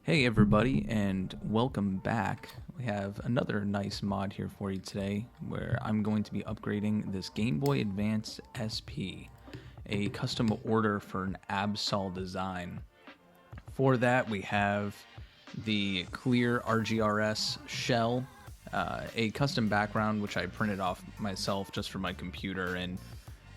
Hey everybody, and welcome back. We have another nice mod here for you today, where I'm going to be upgrading this Gameboy Advance SP, a custom order for an Absol design. For that, we have the clear RGRS shell, a custom background which I printed off myself just for my computer and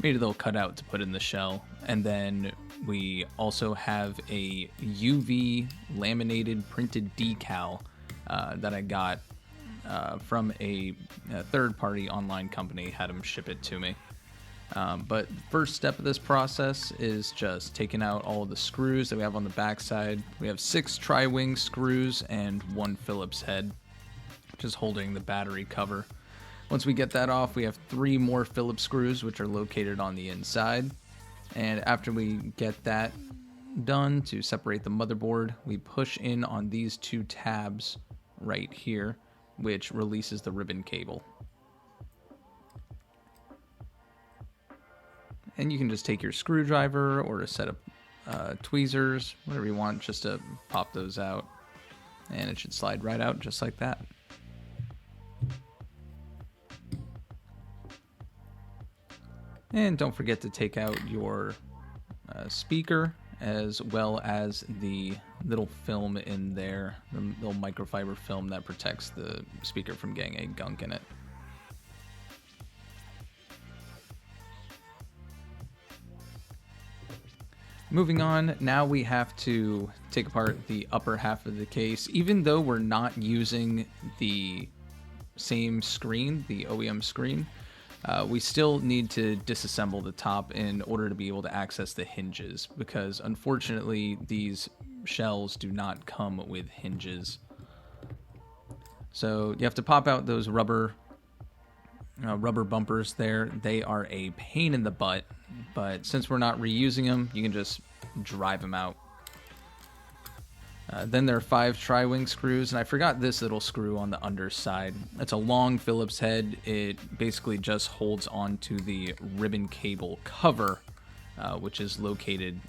made a little cutout to put in the shell, and then we also have a UV laminated printed decal that I got from a third-party online company, had them ship it to me. But first step of this process is just taking out all of the screws that we have on the backside. We have 6 tri-wing screws and 1 Phillips head, just holding the battery cover. Once we get that off, we have 3 more Phillips screws, which are located on the inside. And after we get that done to separate the motherboard, we push in on these 2 tabs right here, which releases the ribbon cable. And you can just take your screwdriver or a set of tweezers, whatever you want, just to pop those out. And it should slide right out just like that. And don't forget to take out your speaker, as well as the little film in there, the little microfiber film that protects the speaker from getting a gunk in it. Moving on, now we have to take apart the upper half of the case. Even though we're not using the same screen, the OEM screen, we still need to disassemble the top in order to be able to access the hinges, because unfortunately these shells do not come with hinges. So you have to pop out those rubber bumpers there. They are a pain in the butt, but since we're not reusing them, you can just drive them out. Then there are 5 tri-wing screws, and I forgot this little screw on the underside. It's a long Phillips head. It basically just holds onto the ribbon cable cover, which is located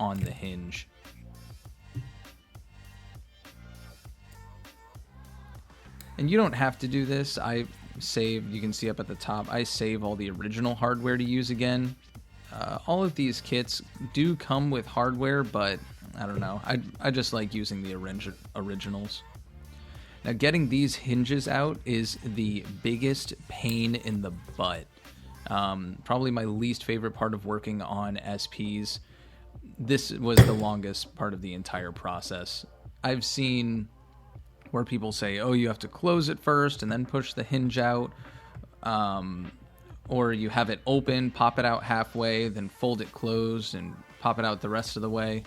on the hinge. And you don't have to do this. I saved, you can see up at the top, I save all the original hardware to use again. All of these kits do come with hardware, but I don't know. I just like using the originals. Now, getting these hinges out is the biggest pain in the butt. Probably my least favorite part of working on SPs. This was the longest part of the entire process. I've seen where people say, oh, you have to close it first and then push the hinge out. Or you have it open, pop it out halfway, then fold it closed and pop it out the rest of the way.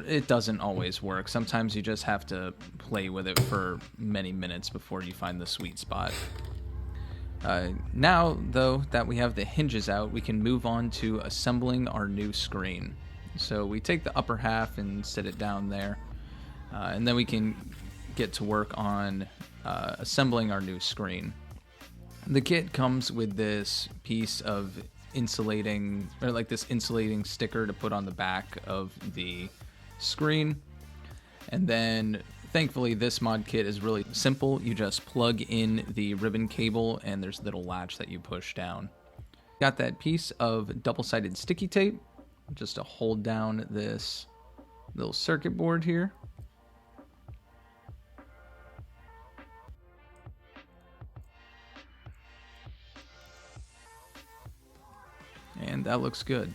It doesn't always work. Sometimes you just have to play with it for many minutes before you find the sweet spot. Now, though, that we have the hinges out, we can move on to assembling our new screen. So we take the upper half and sit it down there, and then we can get to work on assembling our new screen. The kit comes with this piece of insulating, or like this insulating sticker to put on the back of the screen. And then thankfully this mod kit is really simple. You just plug in the ribbon cable and there's a little latch that you push down. Got that piece of double-sided sticky tape just to hold down this little circuit board here. And that looks good.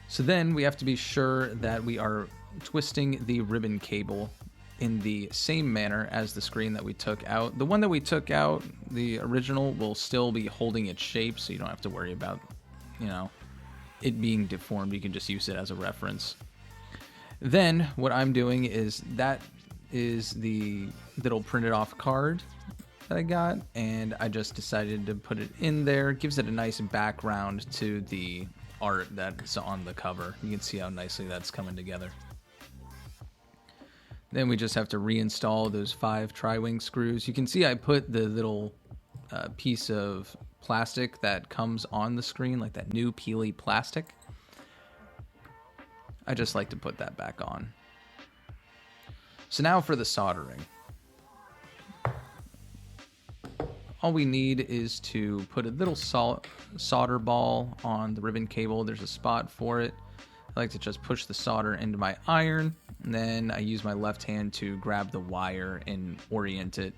So then we have to be sure that we are twisting the ribbon cable in the same manner as the screen that we took out. The one that we took out, the original, will still be holding its shape, so you don't have to worry about, it being deformed. You can just use it as a reference. Then what I'm doing is, that is the little printed off card that I got, and I just decided to put it in there. It gives it a nice background to the art that's on the cover. You can see how nicely that's coming together. Then we just have to reinstall those 5 tri-wing screws. You can see I put the little piece of plastic that comes on the screen, like that new peely plastic. I just like to put that back on. So now for the soldering. All we need is to put a little solder ball on the ribbon cable. There's a spot for it. I like to just push the solder into my iron, and then I use my left hand to grab the wire and orient it.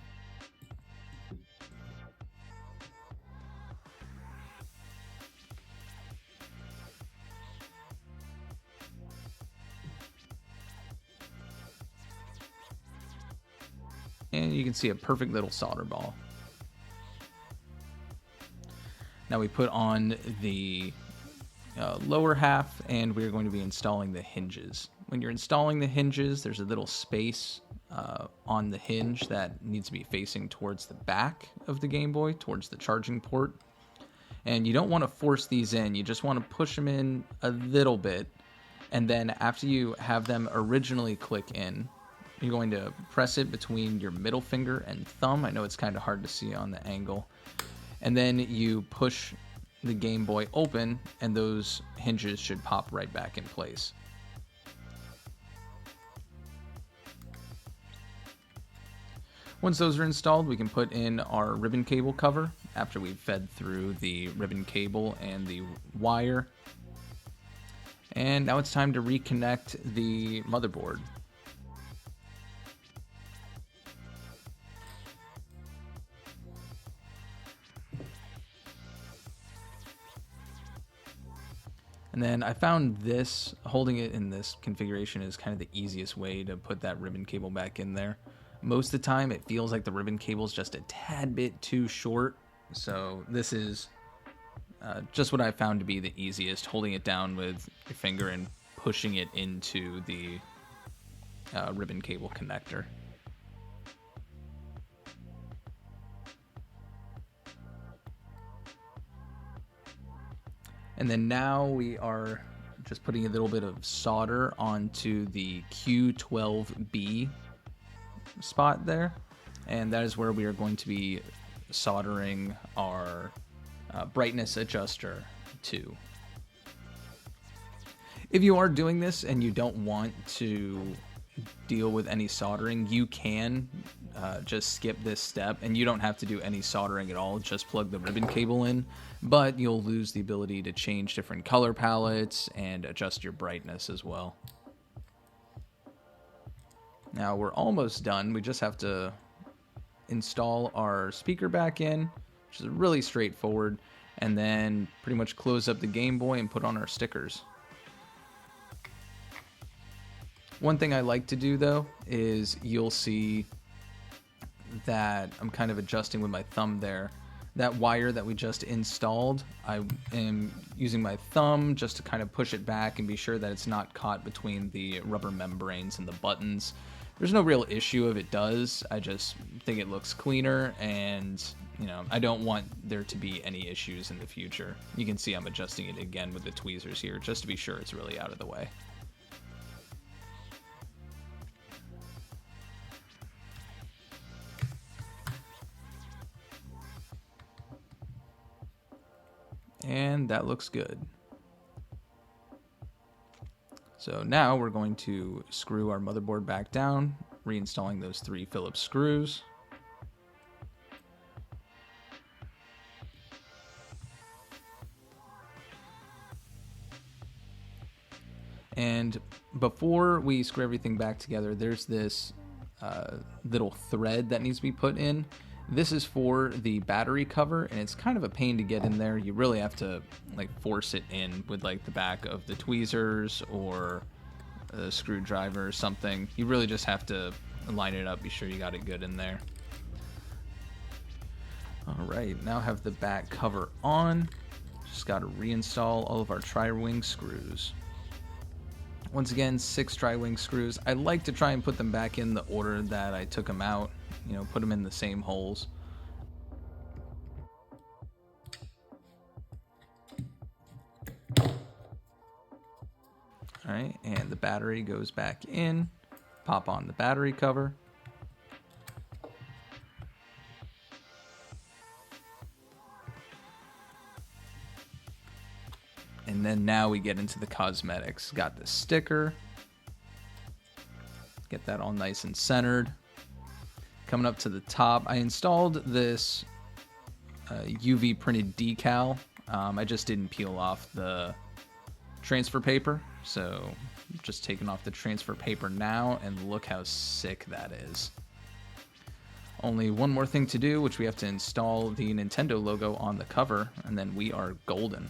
And you can see a perfect little solder ball. Now we put on the lower half, and we're going to be installing the hinges. When you're installing the hinges, there's a little space on the hinge that needs to be facing towards the back of the Game Boy, towards the charging port. And you don't want to force these in, you just want to push them in a little bit. And then after you have them originally click in, you're going to press it between your middle finger and thumb. I know it's kind of hard to see on the angle. And then you push the Game Boy open, and those hinges should pop right back in place. Once those are installed, we can put in our ribbon cable cover after we've fed through the ribbon cable and the wire. And now it's time to reconnect the motherboard. And then I found this, holding it in this configuration is kind of the easiest way to put that ribbon cable back in there. Most of the time it feels like the ribbon cable is just a tad bit too short. So this is just what I found to be the easiest, holding it down with your finger and pushing it into the ribbon cable connector. And then now we are just putting a little bit of solder onto the Q12B spot there. And that is where we are going to be soldering our brightness adjuster to. If you are doing this and you don't want to deal with any soldering, you can just skip this step, and you don't have to do any soldering at all. Just plug the ribbon cable in, but you'll lose the ability to change different color palettes and adjust your brightness as well. Now we're almost done. We just have to install our speaker back in, which is really straightforward, and then pretty much close up the Game Boy and put on our stickers. One thing I like to do though is you'll see that I'm kind of adjusting with my thumb there. That wire that we just installed, I am using my thumb just to kind of push it back and be sure that it's not caught between the rubber membranes and the buttons. There's no real issue if it does. I just think it looks cleaner, and you know, I don't want there to be any issues in the future. You can see I'm adjusting it again with the tweezers here just to be sure it's really out of the way. And that looks good. So now we're going to screw our motherboard back down, reinstalling those 3 Phillips screws. And before we screw everything back together, there's this little thread that needs to be put in. This is for the battery cover, and it's kind of a pain to get in there. You really have to like force it in with like the back of the tweezers or a screwdriver or something. You really just have to line it up, be sure you got it good in there. All right, now have the back cover on. Just got to reinstall all of our tri-wing screws. Once again, 6 tri-wing screws. I like to try and put them back in the order that I took them out. You know, put them in the same holes. All right, and the battery goes back in. Pop on the battery cover. And then now we get into the cosmetics. Got the sticker. Get that all nice and centered. Coming up to the top, I installed this UV printed decal. I just didn't peel off the transfer paper, so I'm just taking off the transfer paper now, and look how sick that is. Only one more thing to do, which we have to install the Nintendo logo on the cover, and then we are golden.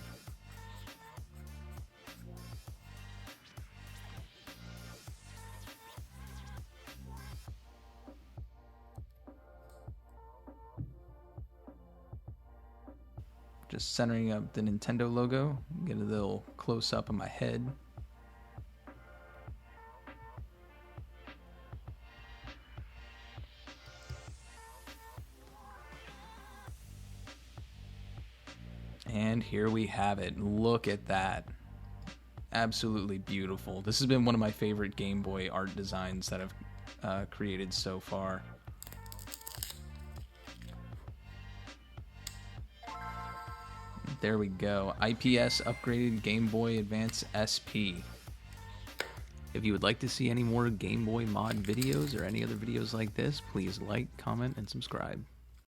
Just centering up the Nintendo logo, get a little close up of my head. And here we have it. Look at that. Absolutely beautiful. This has been one of my favorite Game Boy art designs that I've created so far. There we go. IPS upgraded Game Boy Advance SP. If you would like to see any more Game Boy mod videos or any other videos like this, please like, comment, and subscribe.